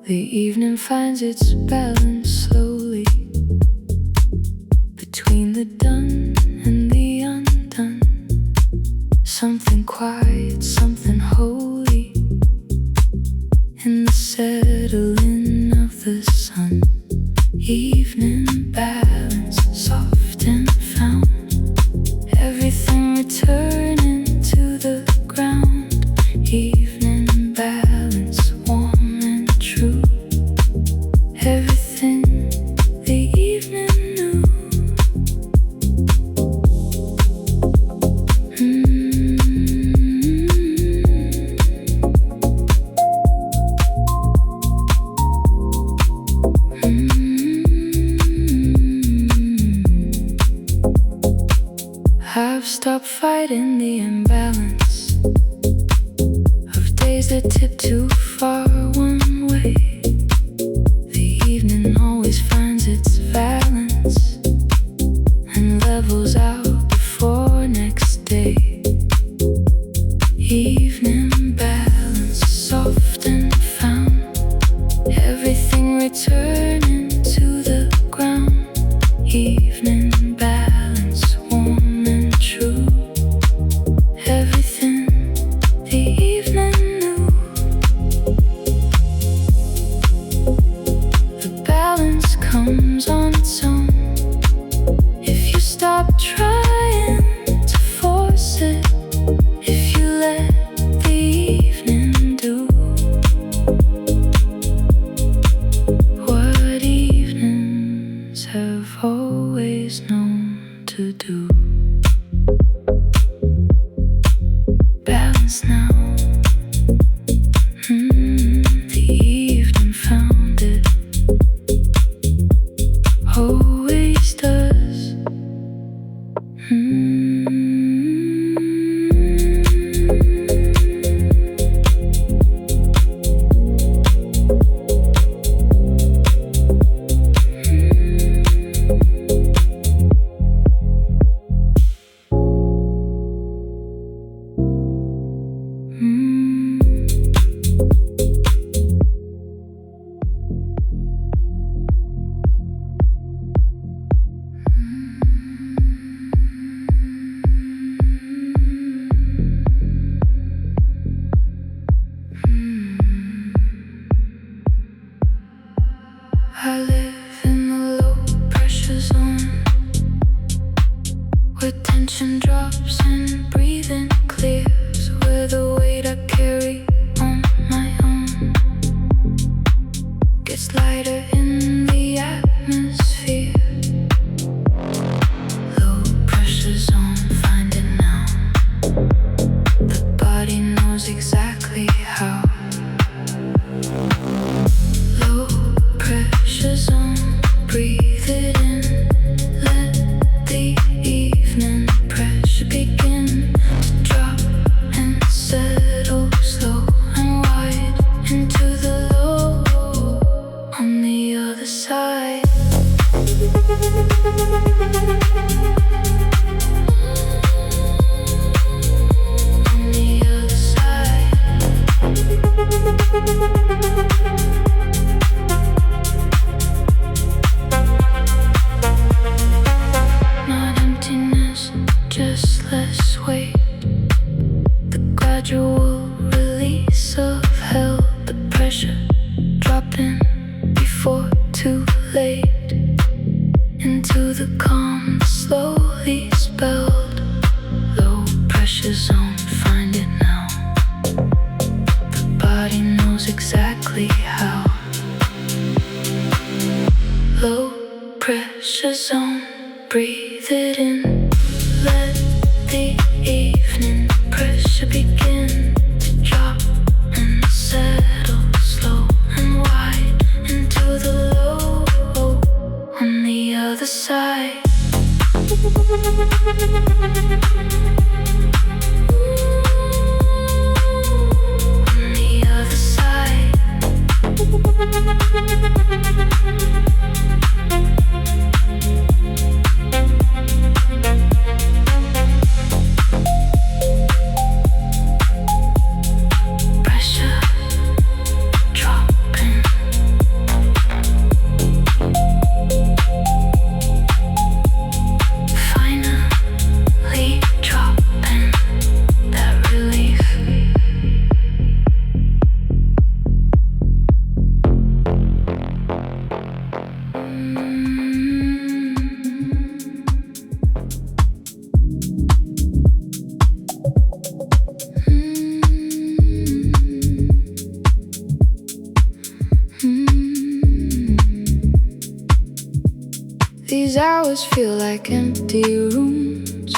The evening finds its balance slowly between the done and the undone. Something quiet, something holy in the settling of the sun. Evening balance, soft and found. Everything returning to the ground. Evening balance, warm and true. Everything the evening knew. I've stopped fighting the imbalance of days that tip too far one way. The evening always finds its balance and levels out before next day. Evening balance, soft and found. Everything returning to the ground. Evening balance, warm and true. Everything the evening knew. The balance comes on its own if you stop trying to force it. If you let the evening do what evenings have always known to do. Balance now. The evening found it. Always does. I live in the low pressure zone where tension drops and breathing clears, where the weight I carry on my own gets lighter in the atmosphere. Low pressure zone, find it now. The body knows exactly how. Low pressure zone, breathe it in. Let the evening pressure begin to drop and settle slow and wide into the low on the other side. On the other side. Not emptiness, just less weight. The gradual release of hell, the pressure dropping before too late. Into the calm, slowly spelled. Low pressure zone, find it now. The body knows exactly how. Low pressure zone, breathe it in. Let the evening pressure begin to drop and settle slow and wide into the low on the other side. On the other side. Pressure dropping. These hours feel like empty rooms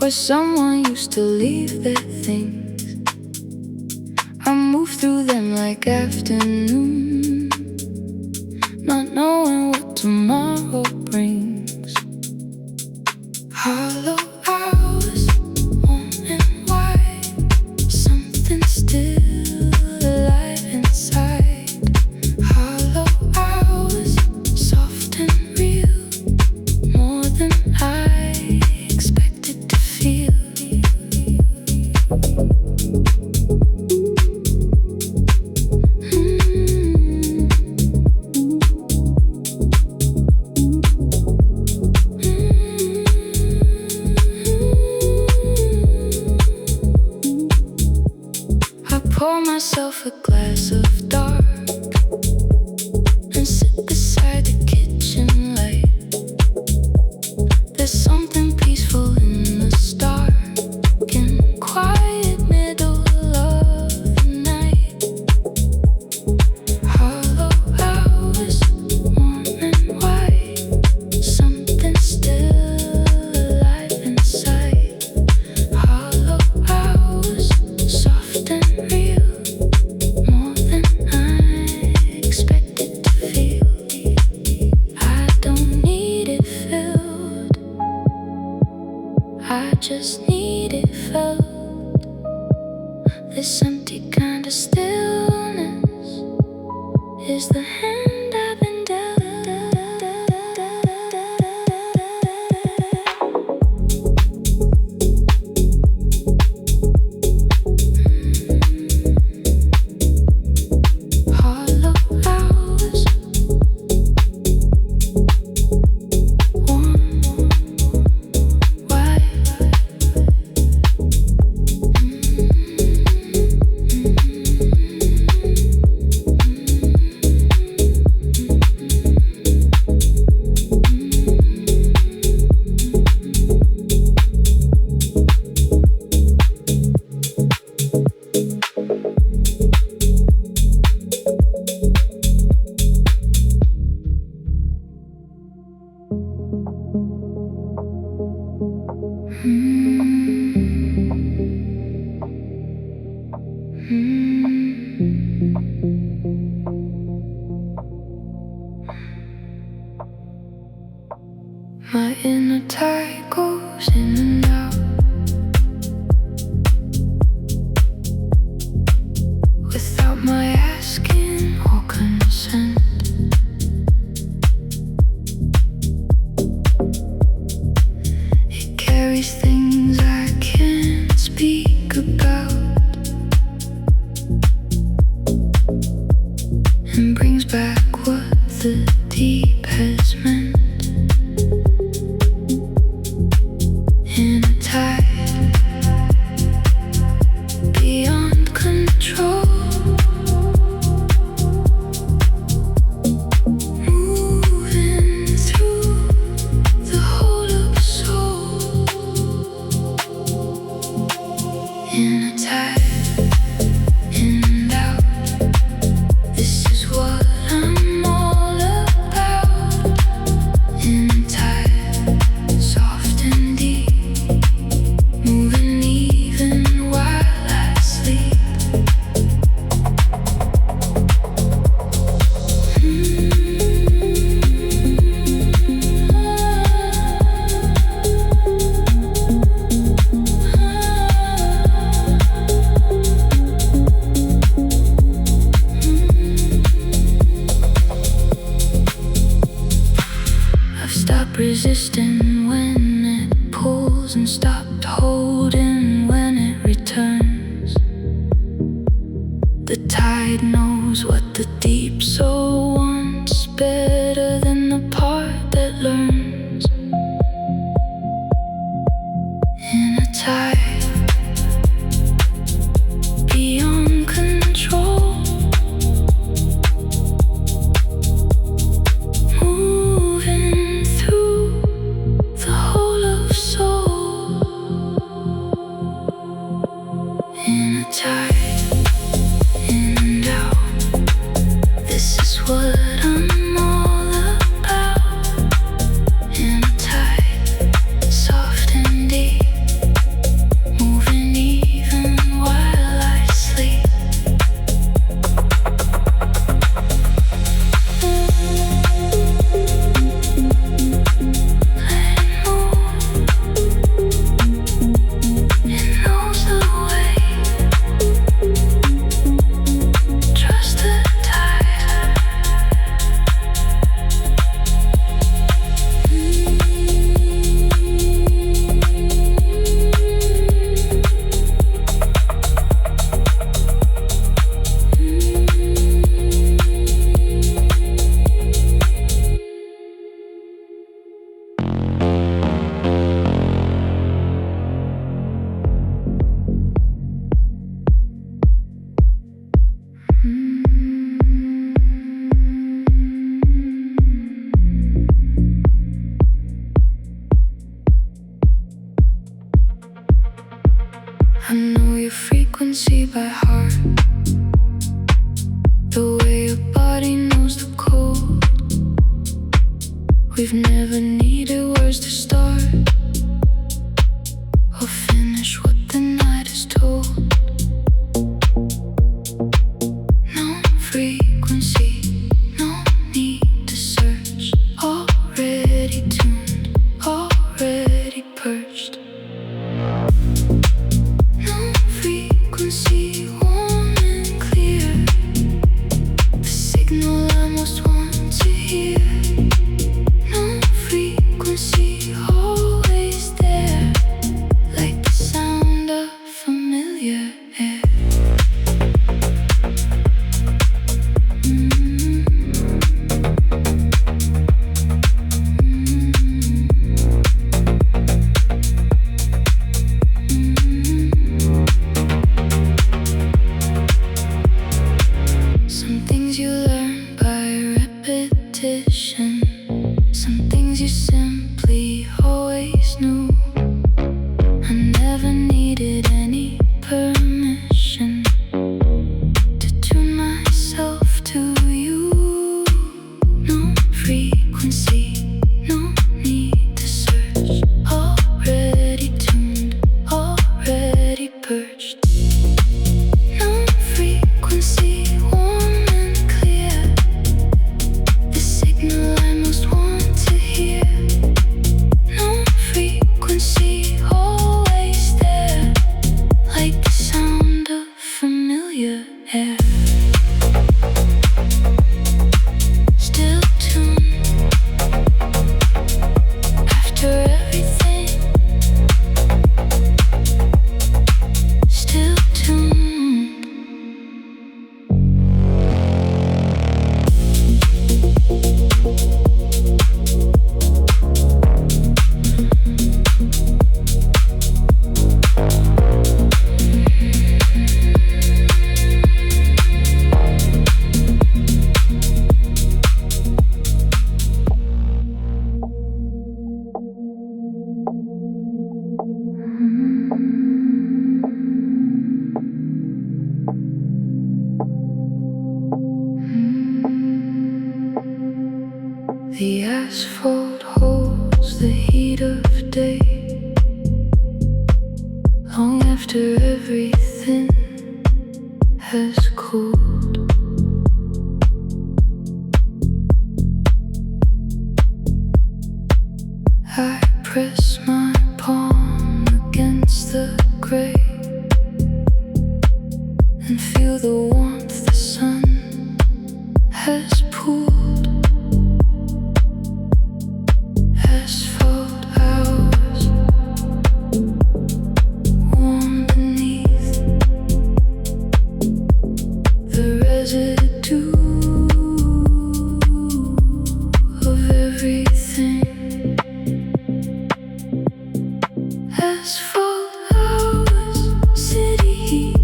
where someone used to leave their things. I move through them like afternoon, not knowing what tomorrow brings. Hollow hours, warm and wide, something still alive inside. Hollow hours, soft and real, more than I expected to feel. Pour myself a glass of dark and sit beside the kitchen light. There's something peaceful in the stark and quiet middle of the night. Hollow hours, warm and white, something still alive inside. Hollow hours, soft and real, I just need it felt. This empty kind of stillness is the hand I've been dealt. Hollow hours, warm, wide. My inner tide goes in and out without my asking or consent. It carries things I can't speak about and brings back what the deep has meant. In a tide beyond control, moving through the whole of soul. In a tide, in and out, this is what I'm all about. In a tide, soft and deep, moving even while I sleep. I've stopped resisting when it pulls and stopped holding when it returns. The tide knows what the deep soul wants better than the part that learns. In a tide beyond control, moving through the whole of soul. In a tide, in and out, this is what I'm all about. We've never needed words to start or finish what the night has told. No frequency, no need to search. Already tuned, already perched. No frequency, warm and clear. The signal I most want to hear. No frequency, always there, like the sound of familiar air. Some things you learn by repetition. Some things you simply always knew. I never needed any permission to tune myself to you. No frequency, no need to search. Already tuned, already perched. No frequency, warm and clear. The signal I most want to hear. No frequency, always there, like the sound of familiar air. Still tuned after everything. Still tuned. The asphalt holds the heat of day, long after everything has cooled. I press my palm against the gray and feel the warmth the sun has pooled. Asphalt hours, warm beneath the residue of everything. Asphalt hours, city heat,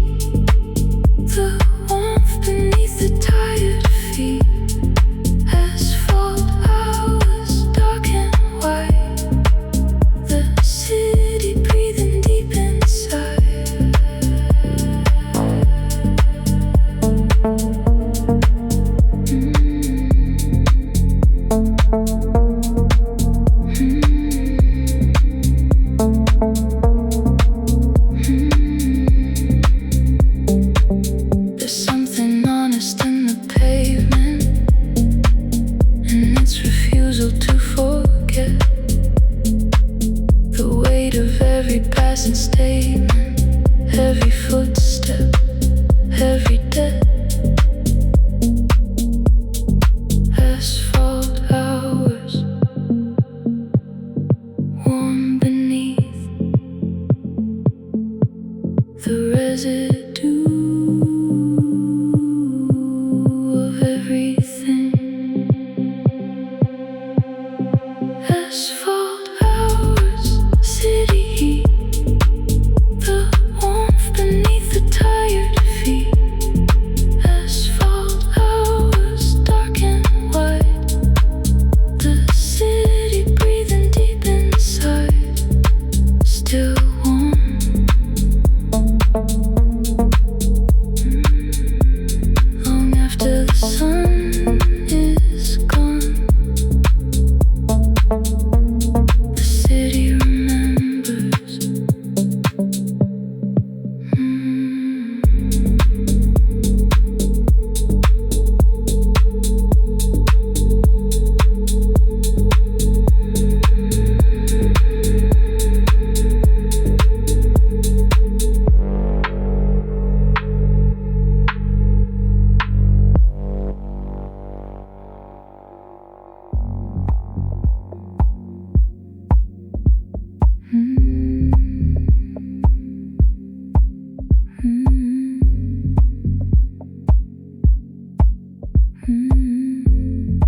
the warmth beneath the tired feet. Asphalt hours, dark and white, the city breathing deep inside. Mm.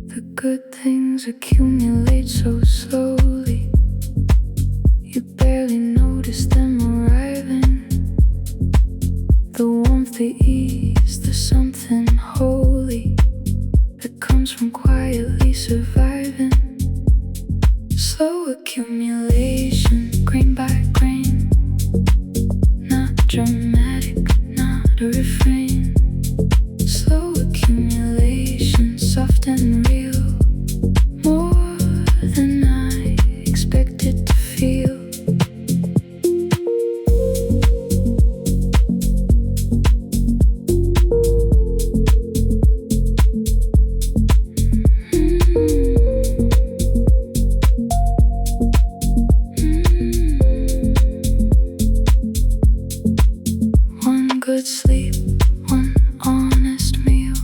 The good things accumulate so slowly, you barely notice them arriving. The warmth, the ease, the something holy that comes from quietly surviving. Slow accumulation, grain by grain, not dramatic, not a refrain. Slow accumulation, soft and real, more than I expected to feel. One good sleep, one honest meal,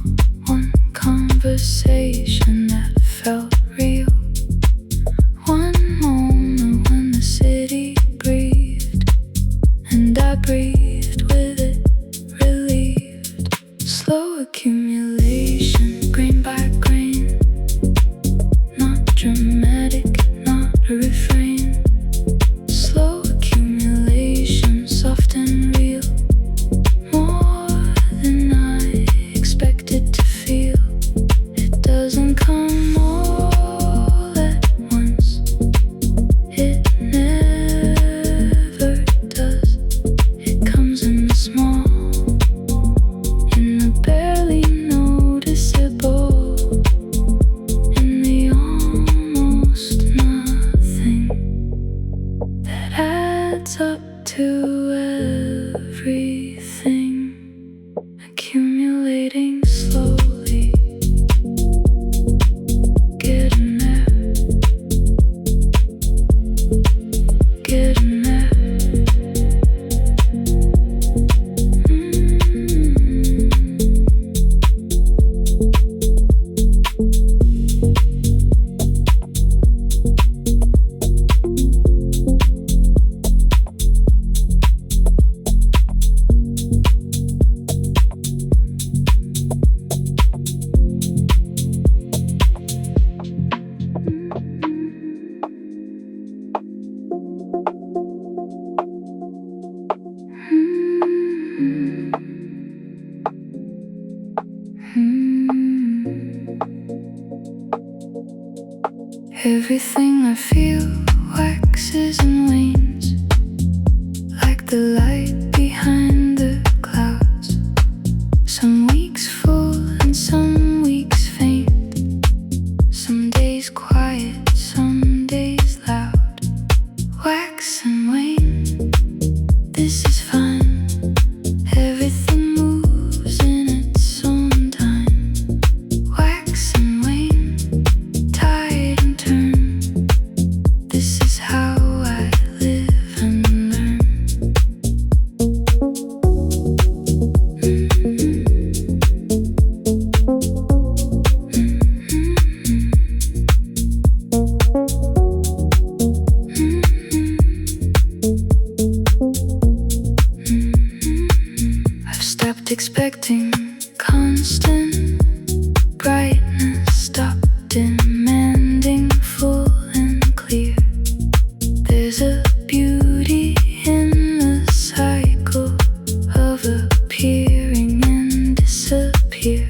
one conversation that felt real. One moment when the city breathed, and I breathed with it, relieved. Slow accumulation, grain by grain, not dramatic, not a refrain. Slow accumulation, soft and real, more than I expected to feel. It doesn't come all at once, it never does. It comes in the small, in the barely noticeable, in the almost nothing that adds up to everything, accumulating slowly, getting there, getting there. Everything I feel waxes and wanes, like the light behind the clouds. Some weeks full and some weeks faint, some days quiet, some days loud. Wax and wane, this is fine. Everything moves in its own time. Wax and wane, tide and turn. This is how I live and learn. I've stopped expecting constant brightness, stopped demanding full and clear. There's a beauty in the cycle of appearing and disappear.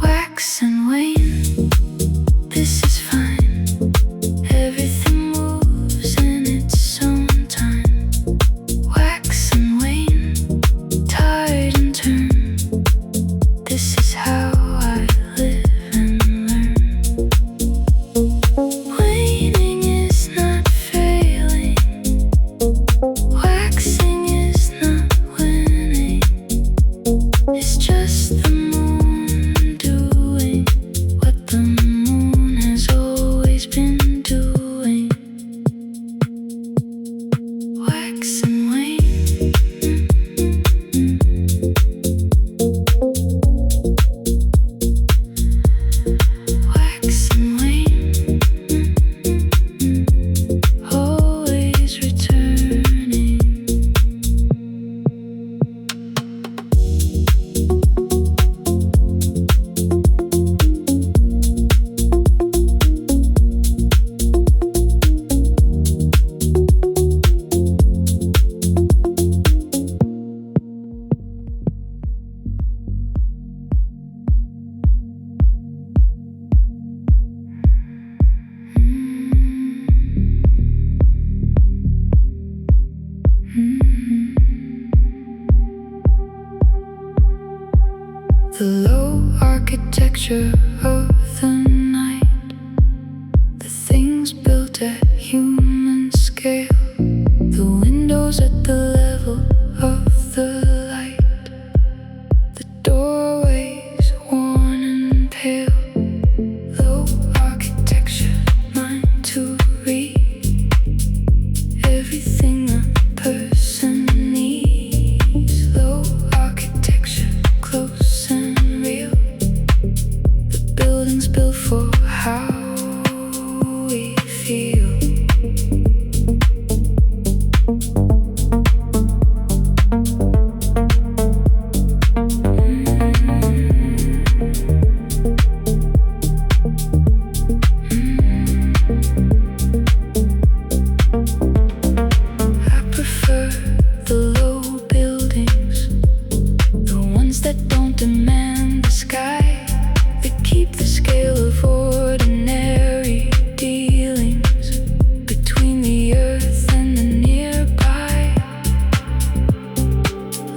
Wax and wane, this is fine. Everything moves in its own time. Wax and wane, tide and turn. This is how I live. The low architecture of the night, the things built at human scale, the windows at the level of the light, the doorways worn and pale. Low architecture, mine to read everything a person needs. Low architecture, close and real. The building's built for how we feel. I prefer the low buildings, the ones that don't demand the sky, that keep the scale of ordinary dealings between the earth and the nearby.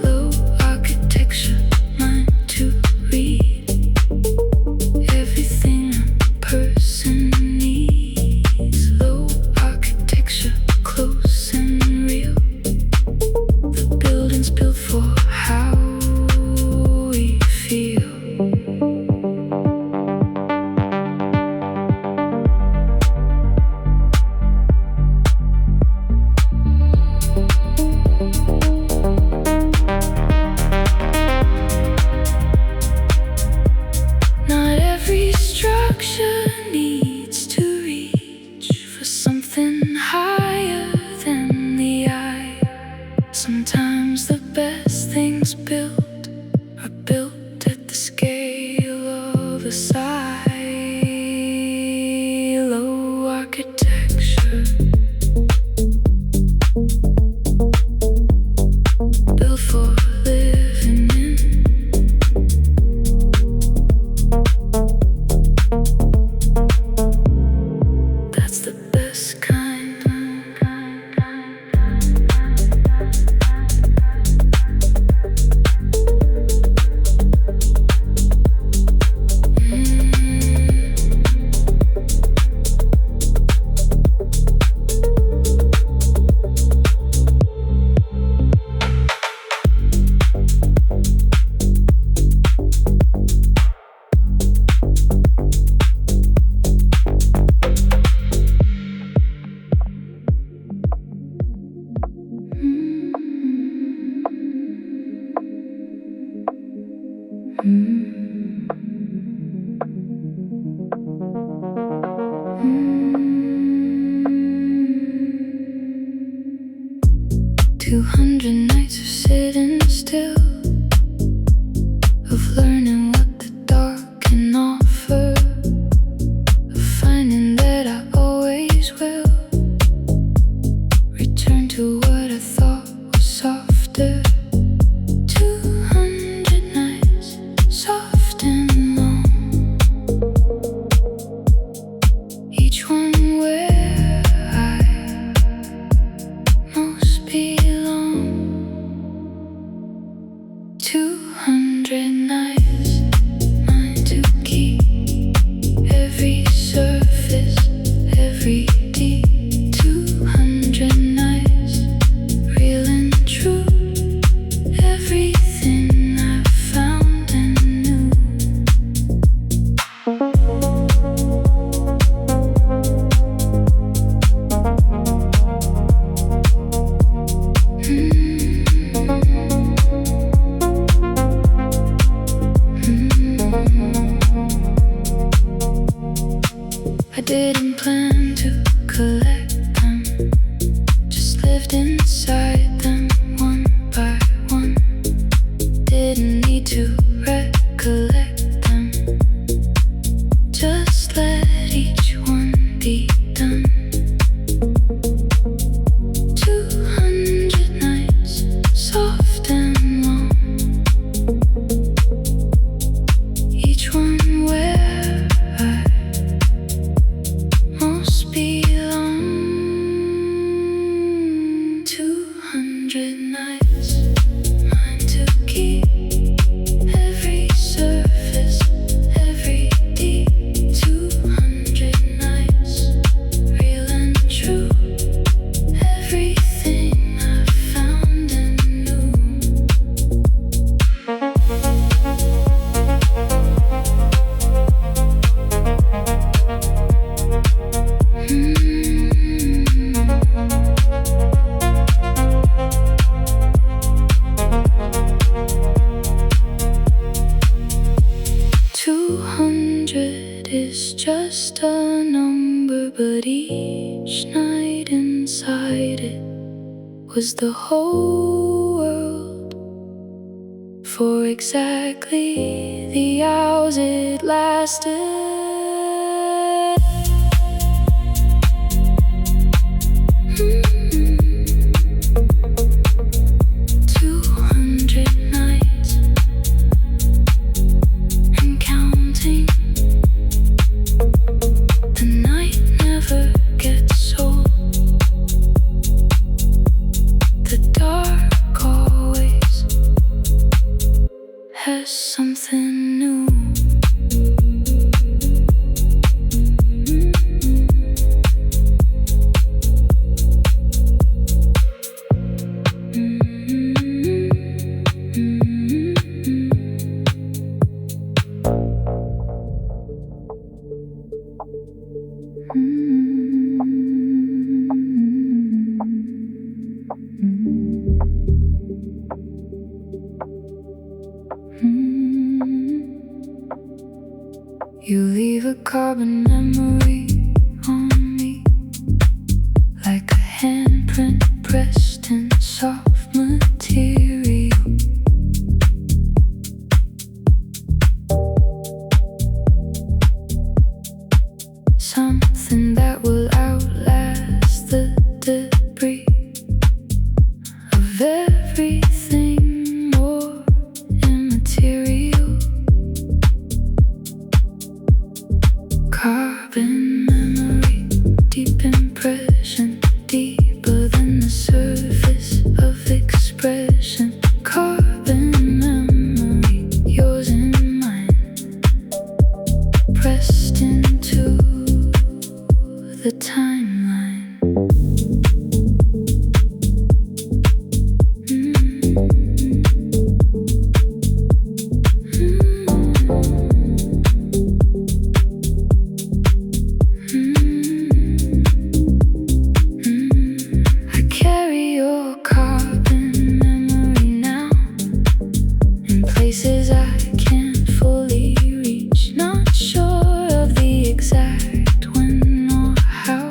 Low architecture, mine to read everything a person needs. Low architecture, close and real. The building's built for how we feel. Not every structure needs to reach for something higher than the eye. Sometimes the best things built are built at the scale of a silo architecture, built for living in. That's the best kind. Mm. 200 nights of sitting still, of learning what the dark can offer, of finding that I always will return to what I thought was softer. 200 nights, soft and long, each one where I most belong. 200 nights, mine to keep, every surface, every deep. 200 nights, real and true, everything I found and knew. I didn't plan to collect them, just lived inside them one by one. Didn't need to recollect them, just let each one be done. 200 nights, soft and long, each one where I most belong. 200 nights, mine to keep, every just a number, but each night inside it was the whole world. For exactly the hours it lasted. 200 nights and counting. The night never gets old. The dark always has something new. You leave a carbon memory on me, like a handprint pressed in soft material. Something that will outlast the debris of everything more immaterial. Carbon memory, deep impression, deeper than the surface of expression. Carbon memory, yours and mine, pressed into the timeline. I carry your carbon memory now, in places I can't fully reach. Not sure of the exact when or how,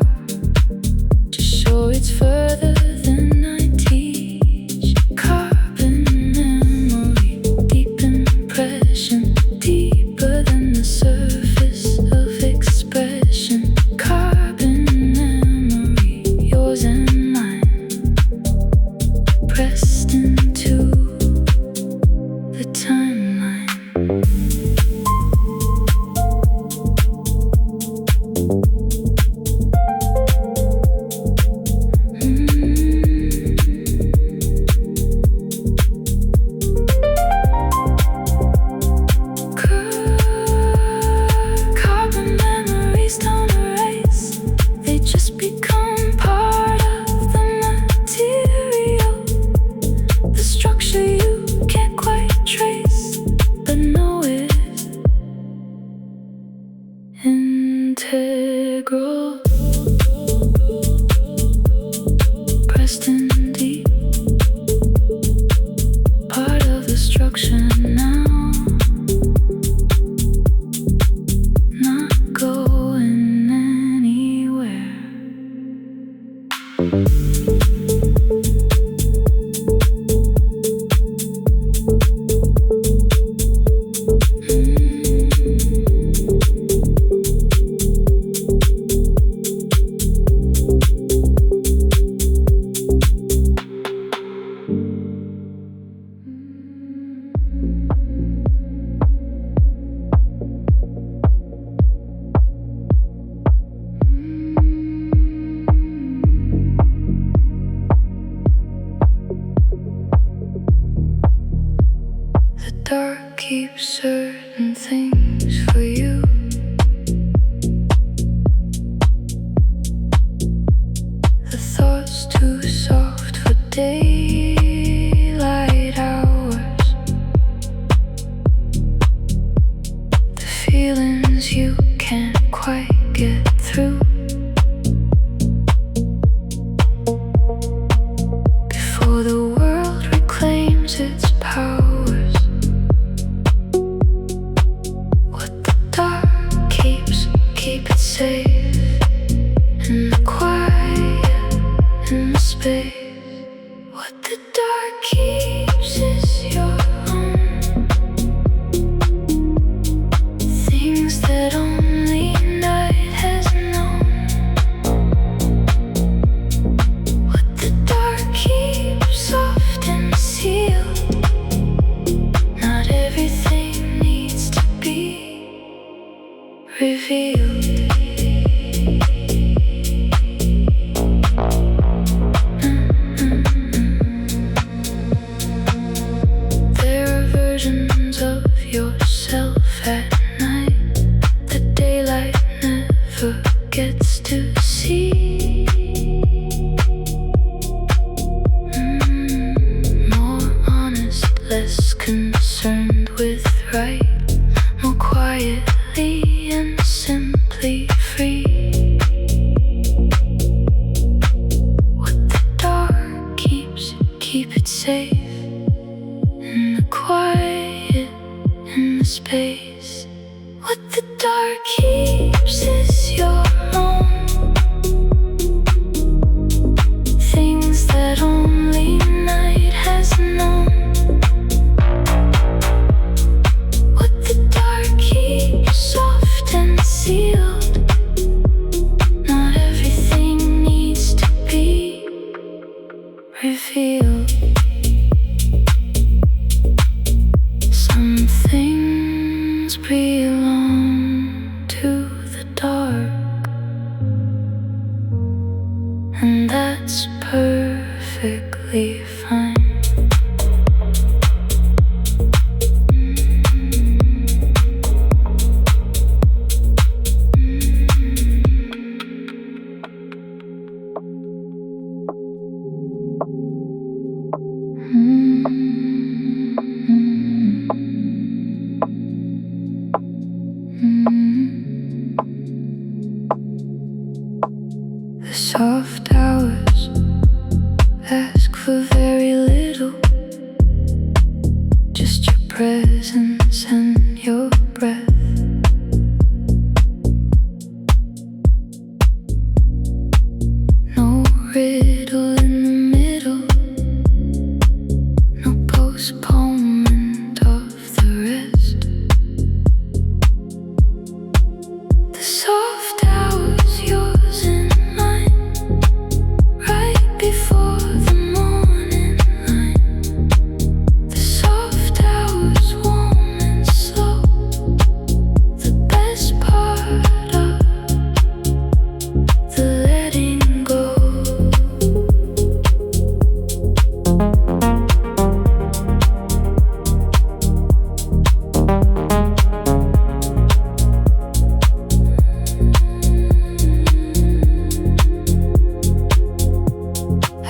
just sure it's further than I teach. Carbon memory, deep impression, deeper than the surface of expression. Carbon memory, yours and mine, pressed into the timeline. Carbon memories don't erase, they just become part of the material. The structure you can't quite trace, but know it's integral. Pressed in deep, part of the structure now, not going anywhere. The dark keeps certain things for you. The thoughts too soft for daylight hours. The feelings you can't quite get through. Before the world reclaims its powers, what the dark keep it safe. revealed. There are versions of yourself at night that daylight never gets to see. More honest, less concerned with right, more quietly and simply free. What the dark keeps, keep it safe. In the quiet, in the space. What the dark keeps is your own. Things that only night has known. What the dark keeps soft and sealed. Not everything needs to be revealed. Some things belong to the dark, and that's perfectly fine. The soft hours ask for very little, just your presence and your breath. No riddle in the middle, no postponement of the rest. The soft hours, yours and mine, right before the morning line. The soft hours, warm and slow, the best part of the letting go.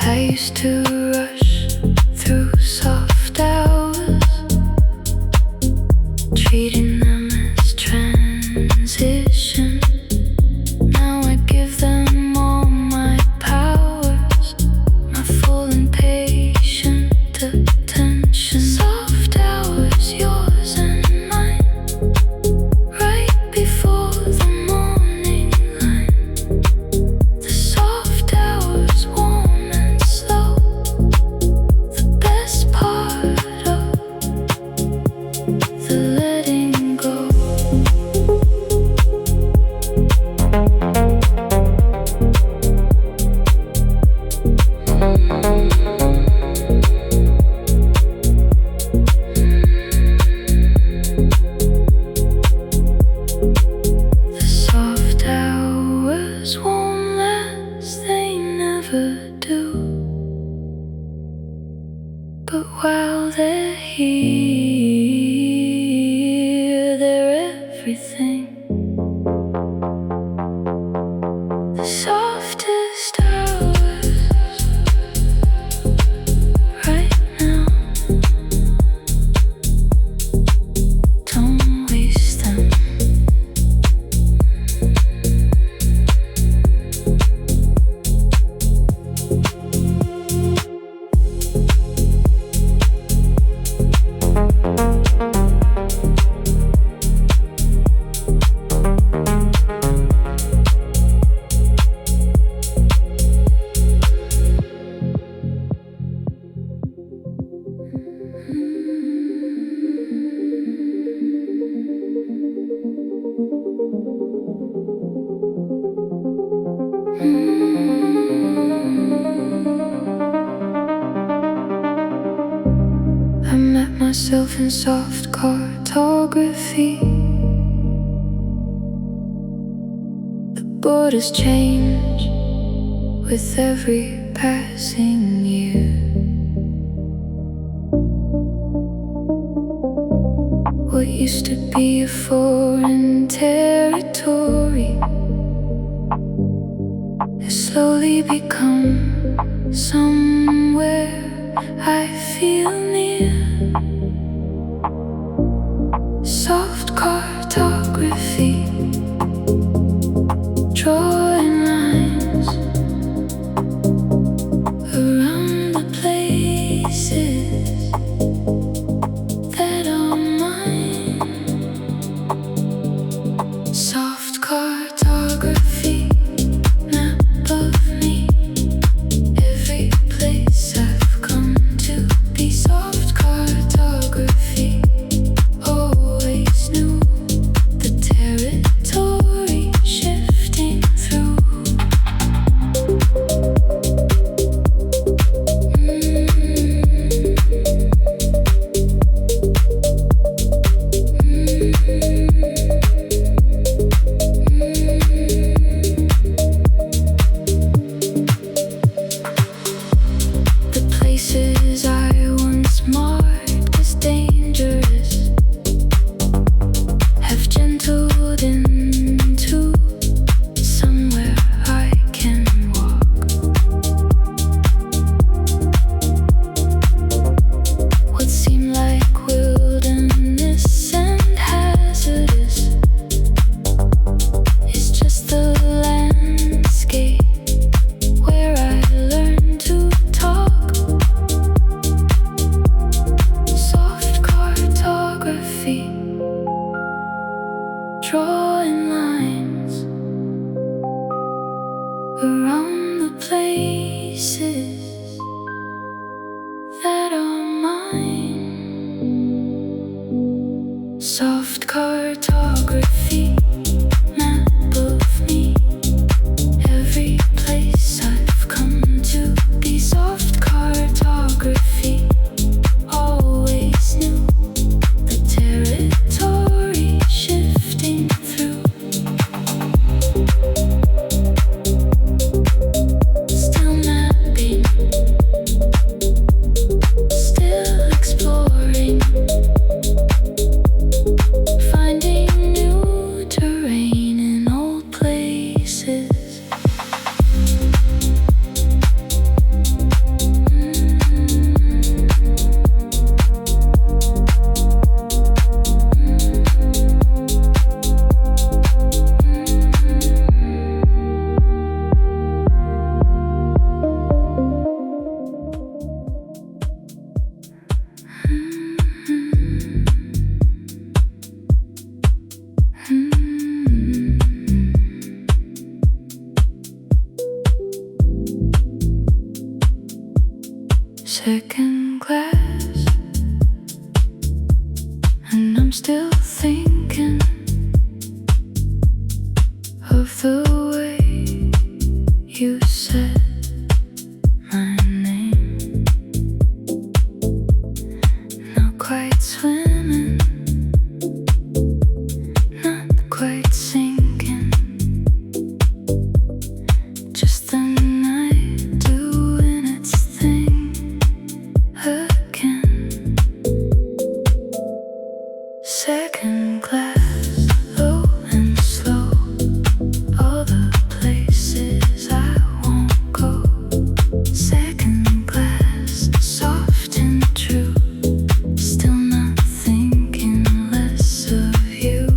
I used to rush through soft hours, treating them as transition. Now I give them all my powers, my full and patient attention. Soft hours, yours and mine, right before the morning line. The soft hours, warm and slow, the best part of the letting go. The soft hours won't last, they never do. But while they're here, they're everything. The softest hours right now. Don't waste them. I met myself in soft cartography, Borders change with every passing year. What used to be a foreign territory has slowly become somewhere I feel near. Soft cartography, drawing lines around the places that are mine. Soft cartography, map of me, every place I've come to be. Soft cartography, always knew the territory shifting through. The places I once marked as dangerous have gentled into somewhere I can walk. What seemed like wilderness and hazardous is just the landscape where I learned to talk. Soft cartography, drawing lines around the places that are mine. Soft cartography, map of me, every place I've come to be. Soft cartography, always knew the territory shifting through. Still mapping, still exploring, finding new terrain in old places. Second class, and I'm still thinking of the way you said my name. Not quite swimming, not quite sinking, just the night doing its thing again. Second class, low and slow, all the places I won't go. Second class, soft and true, still not thinking less of you.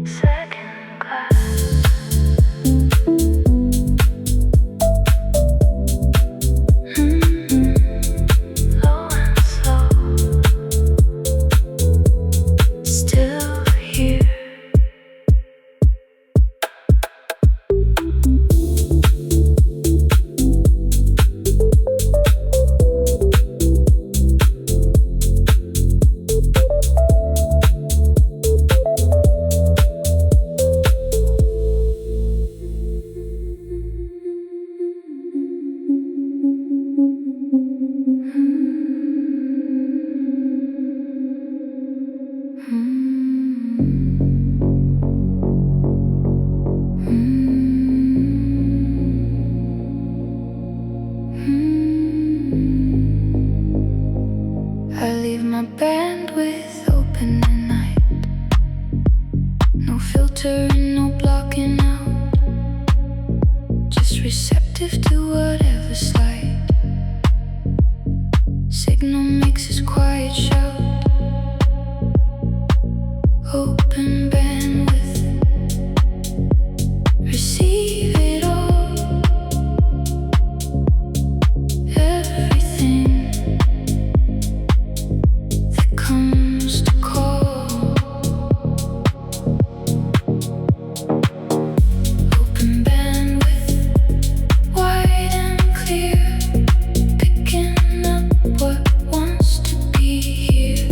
Second class. Low and slow. Still here. I leave my bandwidth open at night. No filtering, no blocking out. Just receptive to whatever slide. Signal makes its quiet shout. Open bandwidth. Receive it all. Everything that comes to call. Open bandwidth, wide and clear, picking up what wants to be here.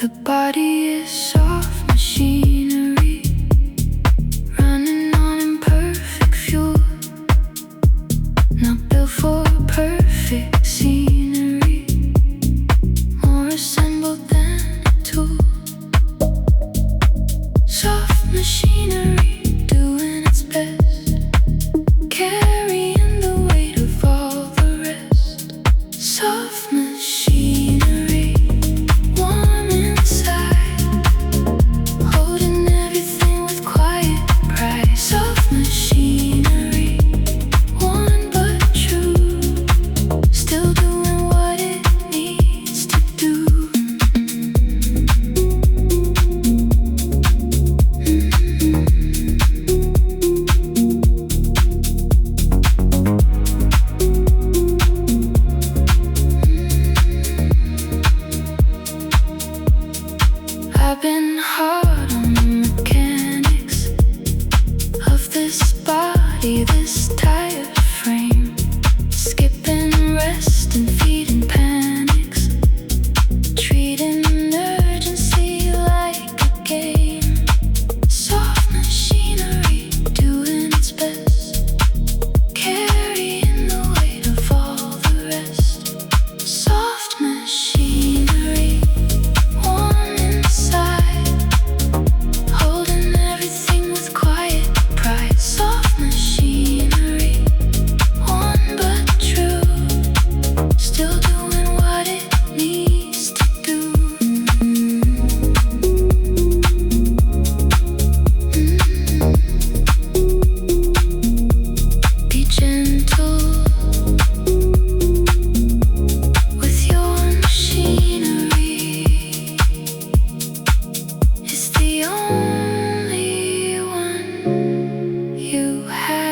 The body is soft machinery, running on imperfect fuel, not built for perfect scenery, more assembled than a tool. Soft machinery doing its best, carrying the weight of all the rest. Soft machinery, warm inside, holding everything with quiet pride. Soft machinery, worn but true, still doing what it needs to do. I've been hard on the mechanics of this body, this tired frame, skipping rest and feeding panics, treating urgency like a game. Soft machinery doing its best, carrying the weight of all the rest. Soft machinery, warm inside, holding everything with quiet pride. Soft machinery, worn but true, still doing what it needs to do. Be gentle with your machinery. It's the only one you have.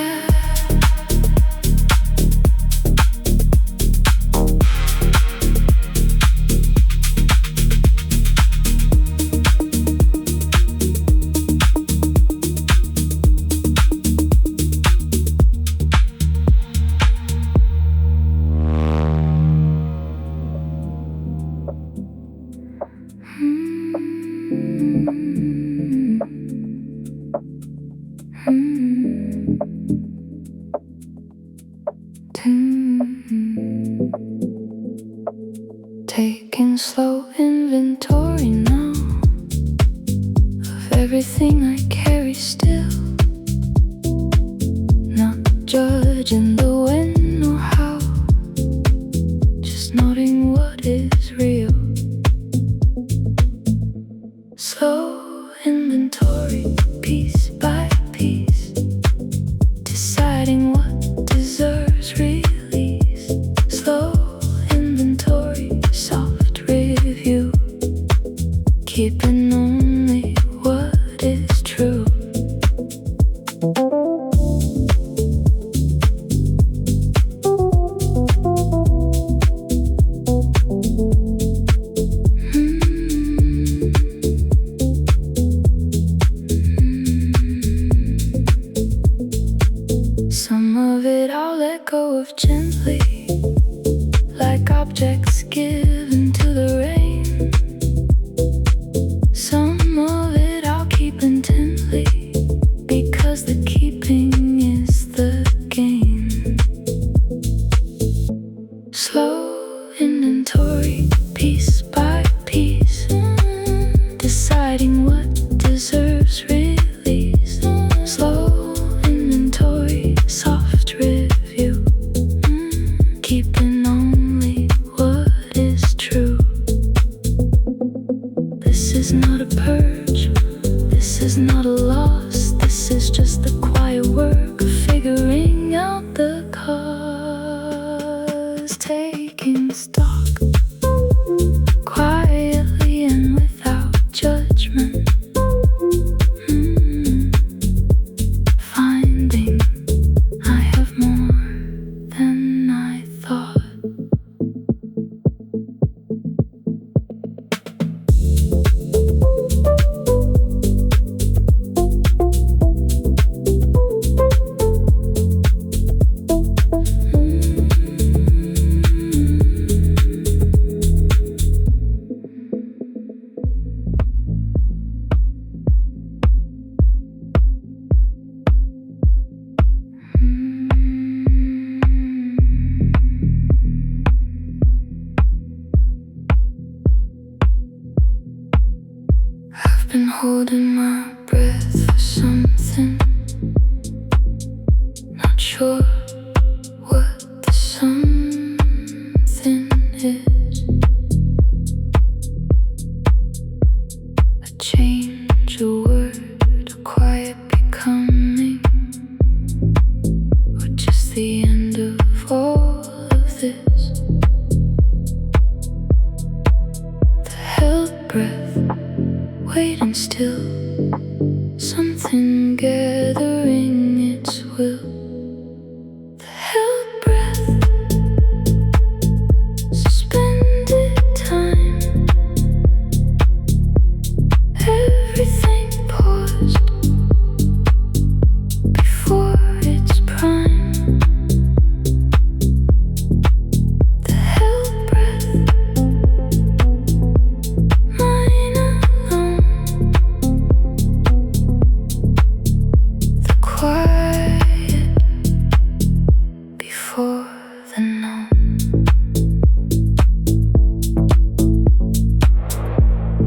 Taking slow inventory now of everything I carry still, not judging the when or how, just noting what is real. Slow inventory, piece by piece, deciding what deserves release. Slow inventory, soft review, keeping only what is true. Some of it I'll let go of gently, like objects given to the rain. Some of it I'll keep intently, because the keeping is the gain. Slow inventory, piece by piece, deciding what deserves release. Slow inventory, soft review, keeping only what is true. This is not a purge, this is not a loss, this is just the quiet work of figuring out the cause. Taking stock, quietly and without judgment. Finding I have more than I thought. I've been holding my breath for something, not sure what the something is. A change, a word, a quiet becoming, or just the end of all of this. The held breath, waiting still, something gathering its will. The held breath, suspended time, everything paused before its prime. The held breath, mine alone. The quiet before the known.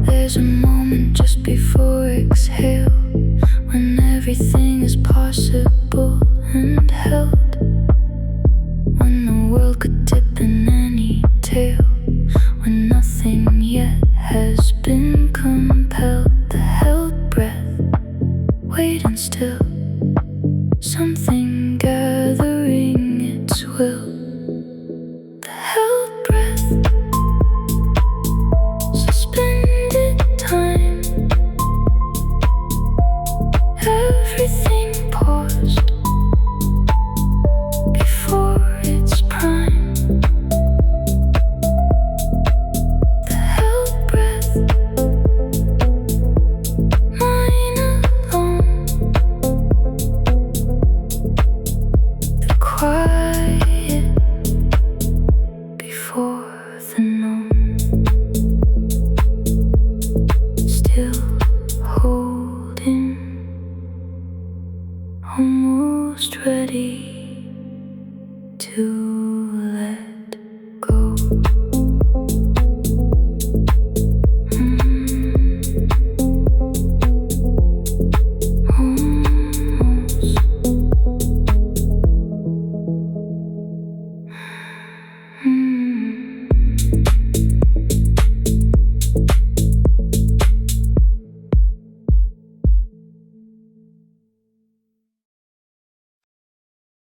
There's a moment just before exhale, when everything is possible and held, when the world could dip in any tale, when nothing yet has been compelled. The held breath, waiting still,